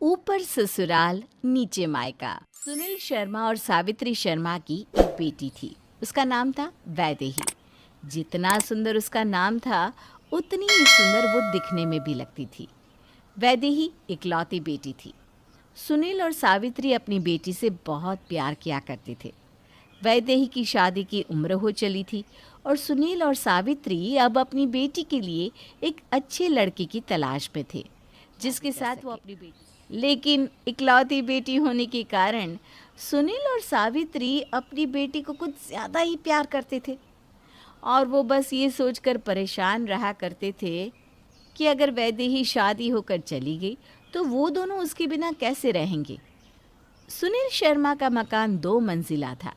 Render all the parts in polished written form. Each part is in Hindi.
ऊपर ससुराल नीचे मायका। सुनील शर्मा और सावित्री शर्मा की एक बेटी थी। उसका नाम था वैदेही। जितना सुंदर उसका नाम था, उतनी ही सुंदर वो दिखने में भी लगती थी। वैदेही इकलौती बेटी थी। सुनील और सावित्री अपनी बेटी से बहुत प्यार किया करते थे। वैदेही की शादी की उम्र हो चली थी और सुनील और सावित्री अब अपनी बेटी के लिए एक अच्छे लड़के की तलाश में थे, जिसके साथ वो अपनी बेटी। लेकिन इकलौती बेटी होने के कारण सुनील और सावित्री अपनी बेटी को कुछ ज़्यादा ही प्यार करते थे और वो बस ये सोचकर परेशान रहा करते थे कि अगर वैदेही शादी होकर चली गई तो वो दोनों उसके बिना कैसे रहेंगे। सुनील शर्मा का मकान 2 मंजिला था।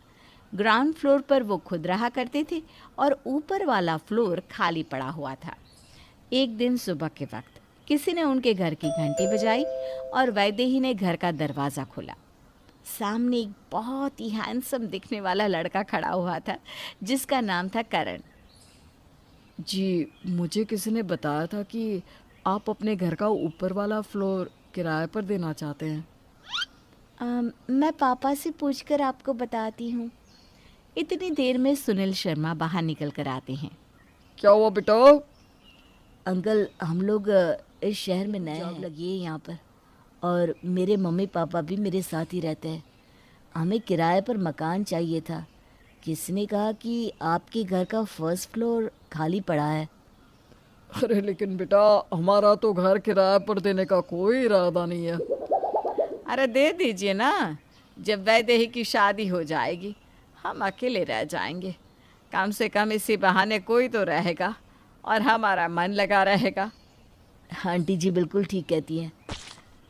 ग्राउंड फ्लोर पर वो खुद रहा करते थे और ऊपर वाला फ्लोर खाली पड़ा हुआ था। एक दिन सुबह के वक्त किसी ने उनके घर की घंटी बजाई और वैदेही ने घर का दरवाज़ा खोला। सामने एक बहुत ही हैंडसम दिखने वाला लड़का खड़ा हुआ था, जिसका नाम था करण। जी, मुझे किसी ने बताया था कि आप अपने घर का ऊपर वाला फ्लोर किराए पर देना चाहते हैं। मैं पापा से पूछकर आपको बताती हूँ। इतनी देर में सुनील शर्मा बाहर निकल कर आते हैं। क्या हुआ बेटा? अंकल, हम लोग इस शहर में नए जॉब लगी है यहाँ पर, और मेरे मम्मी पापा भी मेरे साथ ही रहते हैं। हमें किराए पर मकान चाहिए था। किसने कहा कि आपके घर का फर्स्ट फ्लोर खाली पड़ा है। अरे लेकिन बेटा, हमारा तो घर किराए पर देने का कोई इरादा नहीं है। अरे दे दीजिए ना, जब वैदेही की शादी हो जाएगी हम अकेले रह जाएंगे। कम से कम इसी बहाने कोई तो रहेगा और हमारा मन लगा रहेगा। आंटी जी बिल्कुल ठीक कहती हैं।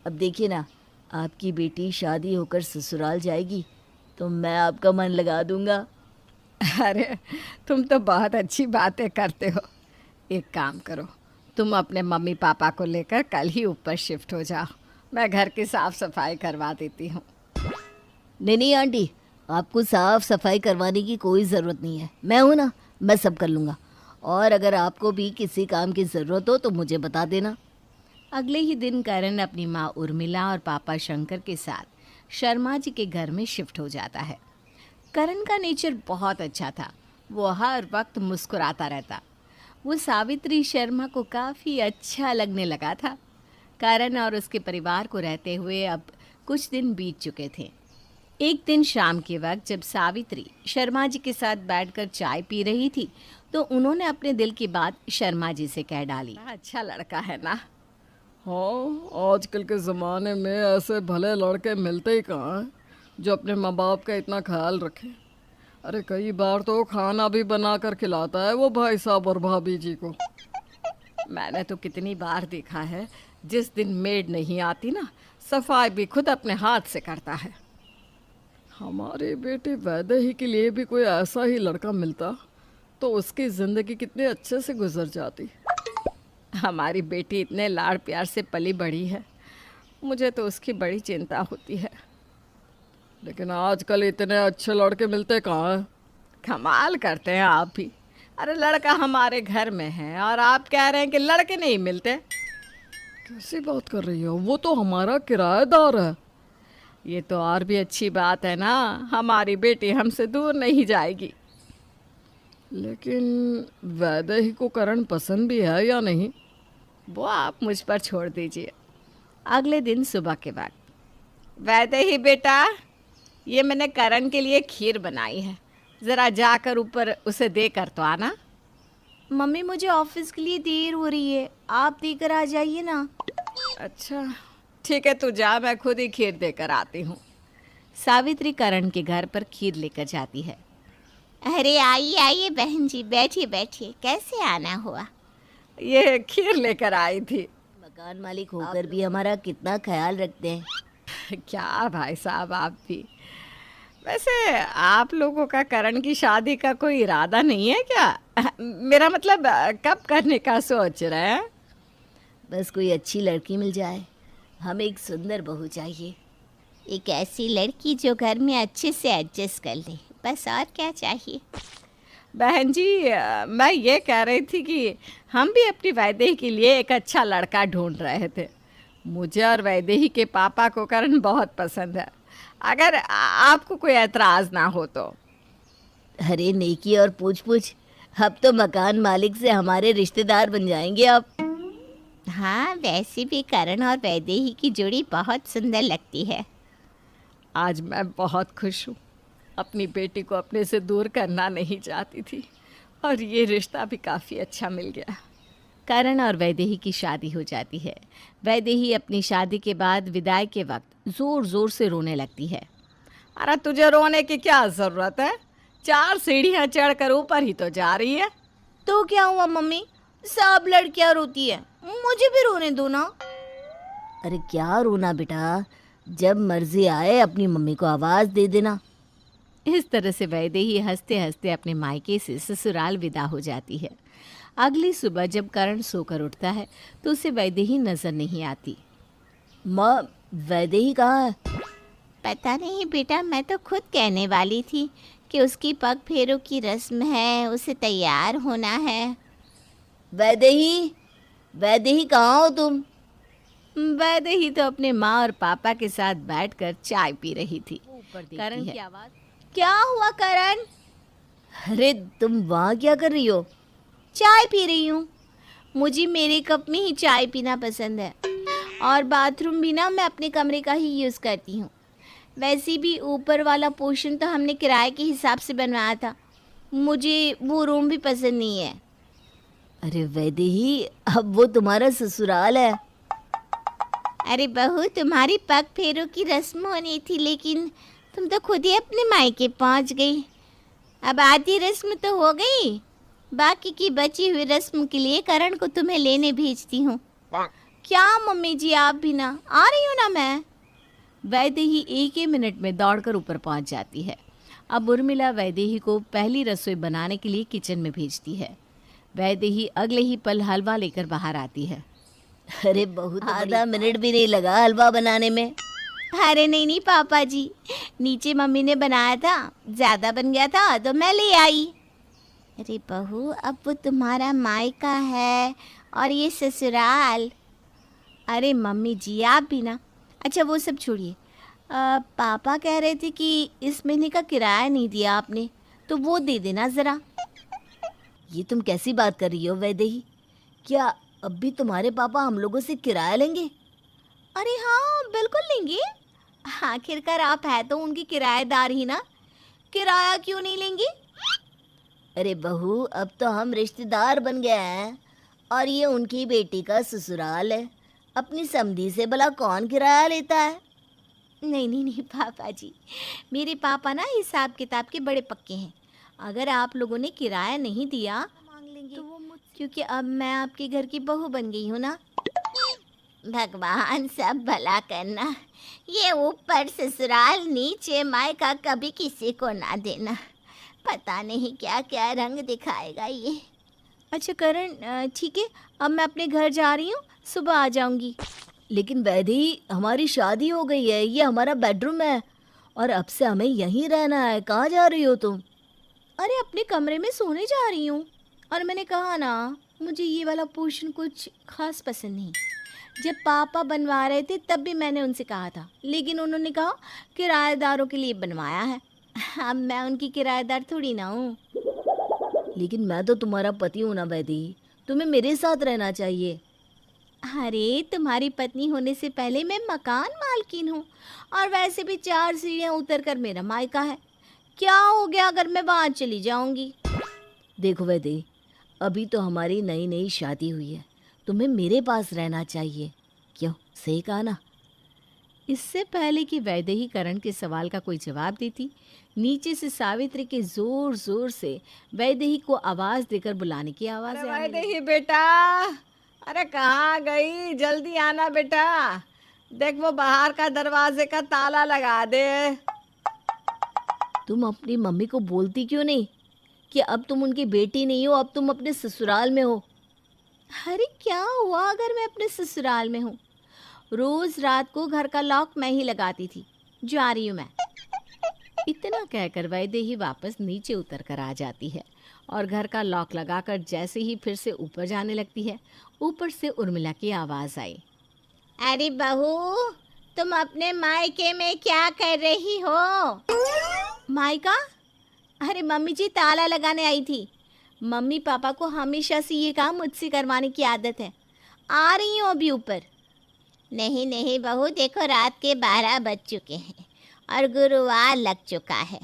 अब देखिए ना, आपकी बेटी शादी होकर ससुराल जाएगी तो मैं आपका मन लगा दूंगा। अरे तुम तो बहुत अच्छी बातें करते हो। एक काम करो, तुम अपने मम्मी पापा को लेकर कल ही ऊपर शिफ्ट हो जाओ। मैं घर की साफ़ सफाई करवा देती हूँ। नहीं नहीं आंटी, आपको साफ सफाई करवाने की कोई ज़रूरत नहीं है। मैं हूँ ना, मैं सब कर लूँगा। और अगर आपको भी किसी काम की ज़रूरत हो तो मुझे बता देना। अगले ही दिन करण अपनी माँ उर्मिला और पापा शंकर के साथ शर्मा जी के घर में शिफ्ट हो जाता है। करण का नेचर बहुत अच्छा था। वो हर वक्त मुस्कुराता रहता। वो सावित्री शर्मा को काफ़ी अच्छा लगने लगा था। करण और उसके परिवार को रहते हुए अब कुछ दिन बीत चुके थे। एक दिन शाम के वक्त जब सावित्री शर्मा जी के साथ बैठकर चाय पी रही थी तो उन्होंने अपने दिल की बात शर्मा जी से कह डाली। अच्छा लड़का है ना? हाँ, आजकल के ज़माने में ऐसे भले लड़के मिलते ही कहाँ हैं जो अपने माँ बाप का इतना ख्याल रखें। अरे कई बार तो खाना भी बना कर खिलाता है वो भाई साहब और भाभी जी को। मैंने तो कितनी बार देखा है, जिस दिन मेड नहीं आती ना, सफाई भी खुद अपने हाथ से करता है। हमारी बेटी वैदेही के लिए भी कोई ऐसा ही लड़का मिलता तो उसकी ज़िंदगी कितने अच्छे से गुजर जाती। हमारी बेटी इतने लाड़ प्यार से पली बड़ी है, मुझे तो उसकी बड़ी चिंता होती है। लेकिन आजकल इतने अच्छे लड़के मिलते कहाँ हैं? कमाल करते हैं आप भी। अरे लड़का हमारे घर में है और आप कह रहे हैं कि लड़के नहीं मिलते। कैसी बात कर रही हो? वो तो हमारा किराएदार है। ये तो और भी अच्छी बात है ना, हमारी बेटी हमसे दूर नहीं जाएगी। लेकिन वैदेही को करण पसंद भी है या नहीं? वो आप मुझ पर छोड़ दीजिए। अगले दिन सुबह के वक्त, वैदेही बेटा, ये मैंने करण के लिए खीर बनाई है, ज़रा जाकर ऊपर उसे दे कर तो आना। मम्मी, मुझे ऑफिस के लिए देर हो रही है, आप देकर आ जाइए ना। अच्छा ठीक है, तू जा, मैं खुद ही खीर देकर आती हूँ। सावित्री करण के घर पर खीर लेकर जाती है। अरे आइए आइए बहन जी, बैठिए बैठिए। कैसे आना हुआ? ये खीर लेकर आई थी। मकान मालिक होकर भी हमारा कितना ख्याल रखते हैं। क्या भाई साहब, आप भी। वैसे आप लोगों का करण की शादी का कोई इरादा नहीं है क्या? मेरा मतलब कब करने का सोच रहे हैं? बस कोई अच्छी लड़की मिल जाए, हमें एक सुंदर बहू चाहिए। एक ऐसी लड़की जो घर में अच्छे से एडजस्ट कर ले, बस और क्या चाहिए? बहन जी, मैं ये कह रही थी कि हम भी अपनी वैदेही के लिए एक अच्छा लड़का ढूंढ रहे थे। मुझे और वैदेही के पापा को करण बहुत पसंद है, अगर आपको कोई एतराज़ ना हो तो। अरे नेकी और पूछ पूछ, अब तो मकान मालिक से हमारे रिश्तेदार बन जाएंगे आप। हाँ, वैसे भी करण और वैदेही की जोड़ी बहुत सुंदर लगती है। आज मैं बहुत खुश हूँ। अपनी बेटी को अपने से दूर करना नहीं चाहती थी और ये रिश्ता भी काफ़ी अच्छा मिल गया। करण और वैदेही की शादी हो जाती है। वैदेही अपनी शादी के बाद विदाई के वक्त ज़ोर ज़ोर से रोने लगती है। अरे तुझे रोने की क्या ज़रूरत है? 4 सीढ़ियाँ चढ़कर ऊपर ही तो जा रही है। तो क्या हुआ मम्मी, सब लड़कियां रोती है, मुझे भी रोने दो ना। अरे क्या रोना बेटा, जब मर्जी आए अपनी मम्मी को आवाज दे देना। इस तरह से वैदेही हंसते हंसते अपने मायके से ससुराल विदा हो जाती है। अगली सुबह जब करण सोकर उठता है तो उसे वैदेही नजर नहीं आती। माँ, वैदेही कहाँ है? पता नहीं बेटा, मैं तो खुद कहने वाली थी कि उसकी पग फेरों की रस्म है, उसे तैयार होना है। वैदेही, वैदेही कहाँ हो तुम? वैदेही तो अपने माँ और पापा के साथ बैठकर चाय पी रही थी। करण की आवाज, क्या हुआ करण? अरे तुम वहाँ क्या कर रही हो? चाय पी रही हूँ। मुझे मेरे कप में ही चाय पीना पसंद है और बाथरूम भी ना मैं अपने कमरे का ही यूज़ करती हूँ। वैसे भी ऊपर वाला पोर्शन तो हमने किराए के हिसाब से बनवाया था, मुझे वो रूम भी पसंद नहीं है। अरे वैदेही, अब वो तुम्हारा ससुराल है। अरे बहू, तुम्हारी पग फेरों की रस्म होनी थी, लेकिन तुम तो खुद ही अपने मायके पहुंच गई। अब आधी रस्म तो हो गई, बाकी की बची हुई रस्म के लिए करण को तुम्हें लेने भेजती हूँ। क्या मम्मी जी, आप भी ना आ रही हो ना? मैं वैदेही एक ही मिनट में दौड़कर ऊपर पहुंच जाती है। अब उर्मिला वैदेही को पहली रसोई बनाने के लिए किचन में भेजती है। वैदेही अगले ही पल हलवा लेकर बाहर आती है। अरे बहुत आधा मिनट भी नहीं लगा हलवा बनाने में। अरे नहीं नहीं पापा जी, नीचे मम्मी ने बनाया था, ज़्यादा बन गया था तो मैं ले आई। अरे बहू, अब वो तुम्हारा मायका है और ये ससुराल। अरे मम्मी जी, आप भी ना। अच्छा वो सब छोड़िए, पापा कह रहे थे कि इस महीने का किराया नहीं दिया आपने, तो वो दे देना ज़रा। ये तुम कैसी बात कर रही हो वैदेही? क्या अब भी तुम्हारे पापा हम लोगों से किराया लेंगे? अरे हाँ, बिल्कुल लेंगे। आखिरकार आप है तो उनकी किराएदार ही ना, किराया क्यों नहीं लेंगे? अरे बहू, अब तो हम रिश्तेदार बन गए हैं और ये उनकी बेटी का ससुराल है। अपनी समधी से भला कौन किराया लेता है? नहीं नहीं नहीं पापा जी, मेरे पापा ना हिसाब किताब के बड़े पक्के हैं। अगर आप लोगों ने किराया नहीं दिया मांग लेंगे, तो वो क्योंकि अब मैं आपके घर की बहू बन गई हूँ ना। भगवान सब भला करना, ये ऊपर ससुराल नीचे मायका कभी किसी को ना देना। पता नहीं क्या क्या रंग दिखाएगा ये। अच्छा करण, ठीक है, अब मैं अपने घर जा रही हूँ, सुबह आ जाऊंगी। लेकिन वैदेही, हमारी शादी हो गई है, ये हमारा बेडरूम है और अब से हमें यहीं रहना है। कहाँ जा रही हो तुम? अरे अपने कमरे में सोने जा रही हूँ। और मैंने कहा ना, मुझे ये वाला पोर्शन कुछ खास पसंद नहीं। जब पापा बनवा रहे थे तब भी मैंने उनसे कहा था, लेकिन उन्होंने कहा किराएदारों के लिए बनवाया है। अब मैं उनकी किराएदार थोड़ी ना हूँ। लेकिन मैं तो तुम्हारा पति हूँ ना वैदेही, तुम्हें मेरे साथ रहना चाहिए। अरे तुम्हारी पत्नी होने से पहले मैं मकान मालकिन हूँ, और वैसे भी 4 सीढ़ियाँ उतर कर मेरा मायका है। क्या हो गया अगर मैं वहाँ चली जाऊँगी? देखो वैदेही, अभी तो हमारी नई नई शादी हुई है, तुम्हें मेरे पास रहना चाहिए। क्यों, सही कहा ना? इससे पहले कि वैदेही करण के सवाल का कोई जवाब देती, नीचे से सावित्री के जोर जोर से वैदेही को आवाज देकर बुलाने की आवाज आने लगी। वैदेही बेटा, अरे कहाँ गई? जल्दी आना बेटा, देख वो बाहर का दरवाजे का ताला लगा दे। तुम अपनी मम्मी को बोलती क्यों नहीं कि अब तुम उनकी बेटी नहीं हो, अब तुम अपने ससुराल में हो? अरे क्या हुआ अगर मैं अपने ससुराल में हूँ? रोज रात को घर का लॉक मैं ही लगाती थी। जा रही हूँ मैं। इतना कहकर वैदेही वापस नीचे उतर कर आ जाती है और घर का लॉक लगाकर जैसे ही फिर से ऊपर जाने लगती है, ऊपर से उर्मिला की आवाज़ आई। अरे बहू, तुम अपने मायके में क्या कर रही हो? मायका? अरे मम्मी जी ताला लगाने आई थी। मम्मी पापा को हमेशा से ये काम मुझसे करवाने की आदत है। आ रही हूँ अभी ऊपर। नहीं नहीं बहू, देखो रात के 12 बज चुके हैं और गुरुवार लग चुका है।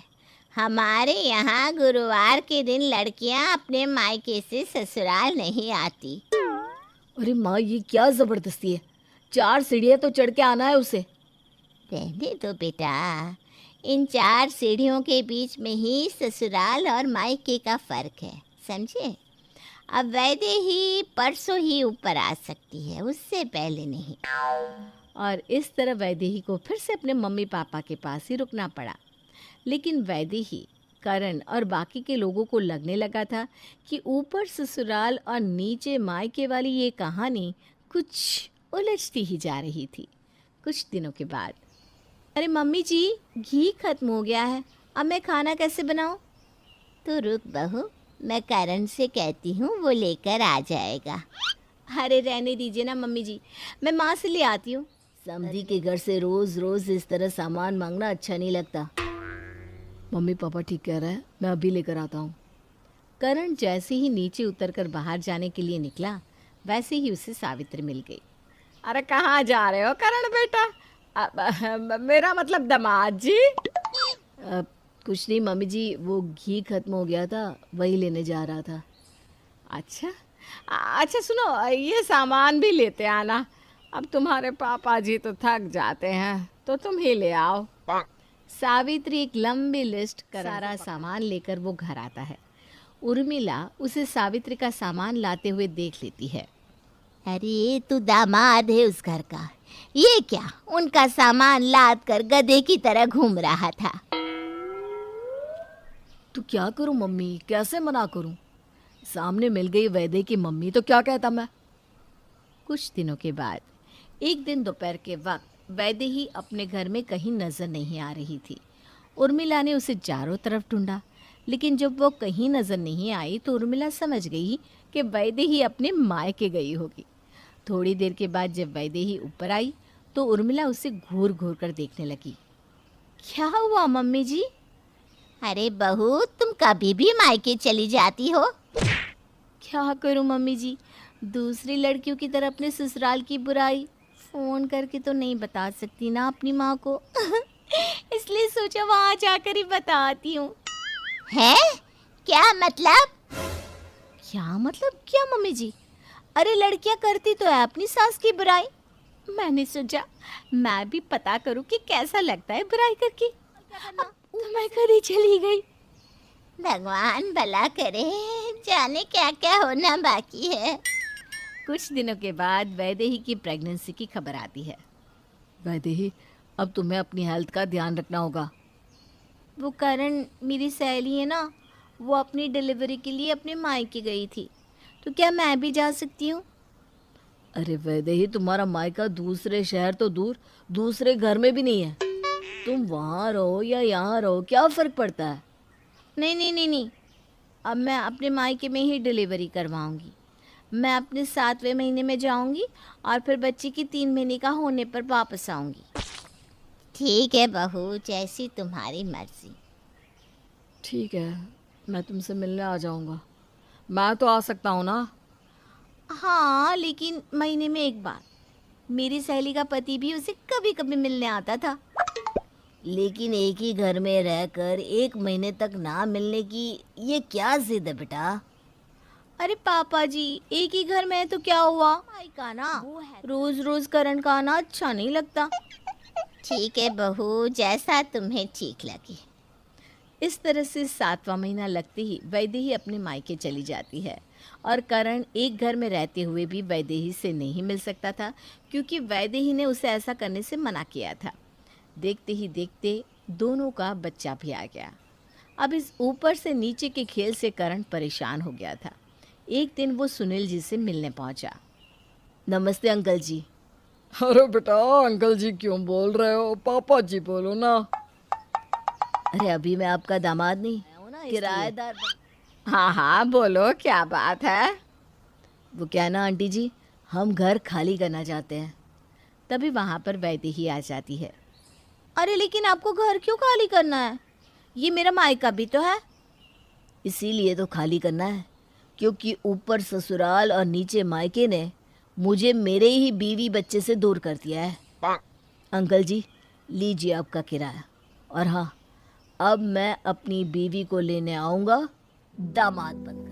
हमारे यहाँ गुरुवार के दिन लड़कियाँ अपने मायके से ससुराल नहीं आती। अरे माँ, ये क्या ज़बरदस्ती है? 4 सीढ़ियाँ तो चढ़ के आना है उसे। रहने दो बेटा, इन 4 सीढ़ियों के बीच में ही ससुराल और मायके का फ़र्क है, समझे? अब वैदे ही परसों ही ऊपर आ सकती है, उससे पहले नहीं। और इस तरह वैदेही को फिर से अपने मम्मी पापा के पास ही रुकना पड़ा। लेकिन वैदेही, करण और बाकी के लोगों को लगने लगा था कि ऊपर ससुराल और नीचे मायके वाली ये कहानी कुछ उलझती ही जा रही थी। कुछ दिनों के बाद, अरे मम्मी जी, घी खत्म हो गया है, अब मैं खाना कैसे बनाऊं? तो रुक बहू, मैं करण से कहती हूँ, वो लेकर आ जाएगा। अरे रहने दीजिए ना मम्मी जी, मैं माँ से ले आती हूँ। समधी के घर से रोज रोज इस तरह सामान मांगना अच्छा नहीं लगता। मम्मी पापा ठीक कह रहे हैं, मैं अभी लेकर आता हूँ। करण जैसे ही नीचे उतरकर बाहर जाने के लिए निकला, वैसे ही उसे सावित्री मिल गई। अरे कहाँ जा रहे हो करण बेटा? मेरा मतलब दामाद जी। कुछ नहीं मम्मी जी, वो घी खत्म हो गया था, वही लेने जा रहा था। अच्छा अच्छा, सुनो, ये सामान भी लेते आना। अब तुम्हारे पापा जी तो थक जाते हैं, तो तुम ही ले आओ। सावित्री एक लंबी लिस्ट कर सारा सामान लेकर वो घर आता है। उर्मिला उसे सावित्री का सामान लाते हुए देख लेती है। अरे तू दामाद है उस घर का, ये क्या उनका सामान लाद कर गधे की तरह घूम रहा था? तो क्या करूं मम्मी, कैसे मना करूं? सामने मिल गई वैदे की मम्मी, तो क्या कहता मैं? कुछ दिनों के बाद एक दिन दोपहर के वक्त वैदेही अपने घर में कहीं नजर नहीं आ रही थी। उर्मिला ने उसे चारों तरफ ढूंढा, लेकिन जब वो कहीं नजर नहीं आई तो उर्मिला समझ गई कि वैदेही अपने मायके गई होगी। थोड़ी देर के बाद जब वैदेही ऊपर आई तो उर्मिला उसे घूर घूर कर देखने लगी। क्या हुआ मम्मी जी? अरे बहू, तुम कभी भी मायके चली जाती हो? क्या करूं मम्मी जी, दूसरी लड़कियों की तरह अपने ससुराल की बुराई फ़ोन करके तो नहीं बता सकती ना अपनी माँ को। इसलिए सोचा वहाँ जाकर ही बताती हूँ। है? क्या मतलब? क्या मतलब क्या मम्मी जी? अरे लड़कियाँ करती तो है अपनी सास की बुराई। मैंने सोचा मैं भी पता करूँ कि कैसा लगता है बुराई करके। अब तो मैं घर ही चली गई। भगवान भला करे, जाने क्या क्या होना बाकी है। कुछ दिनों के बाद वैदेही की प्रेगनेंसी की खबर आती है। वैदेही, अब तुम्हें अपनी हेल्थ का ध्यान रखना होगा। वो करण मेरी सहेली है ना, वो अपनी डिलीवरी के लिए अपने मायके गई थी, तो क्या मैं भी जा सकती हूँ? अरे वैदेही, तुम्हारा मायका दूसरे शहर तो दूर, दूसरे घर में भी नहीं है। तुम वहाँ रहो या यहाँ रहो, क्या फ़र्क पड़ता है? नहीं नहीं नहीं नहीं, अब मैं अपने मायके में ही डिलीवरी करवाऊँगी। मैं अपने 7वें महीने में जाऊँगी और फिर बच्चे की 3 महीने का होने पर वापस आऊँगी। ठीक है बहू, जैसी तुम्हारी मर्जी। ठीक है, मैं तुमसे मिलने आ जाऊँगा। मैं तो आ सकता हूँ ना? हाँ, लेकिन महीने में एक बार। मेरी सहेली का पति भी उसे कभी कभी मिलने आता था। लेकिन एक ही घर में रहकर 1 महीने तक ना मिलने की ये क्या जिद है बेटा? अरे पापा जी, एक ही घर में है तो क्या हुआ? मायका ना, रोज रोज करण का आना अच्छा नहीं लगता। ठीक है बहू, जैसा तुम्हें ठीक लगे। इस तरह से 7वां महीना लगते ही वैदेही अपने मायके चली जाती है और करण एक घर में रहते हुए भी वैदेही से नहीं मिल सकता था, क्योंकि वैदेही ने उसे ऐसा करने से मना किया था। देखते ही देखते दोनों का बच्चा भी आ गया। अब इस ऊपर से नीचे के खेल से करण परेशान हो गया था। एक दिन वो सुनील जी से मिलने पहुंचा। नमस्ते अंकल जी। अरे बेटा, अंकल जी क्यों बोल रहे हो? पापा जी बोलो ना। अरे अभी मैं आपका दामाद नहीं, किराएदार। हाँ हाँ बोलो, क्या बात है? वो क्या ना आंटी जी, हम घर खाली करना चाहते हैं। तभी वहाँ पर वैदेही आ जाती है। अरे लेकिन आपको घर क्यों खाली करना है? ये मेरा मायका भी तो है। इसीलिए तो खाली करना है, क्योंकि ऊपर ससुराल और नीचे मायके ने मुझे मेरे ही बीवी बच्चे से दूर कर दिया है। अंकल जी, लीजिए आपका किराया। और हाँ, अब मैं अपनी बीवी को लेने आऊँगा दामाद बनकर।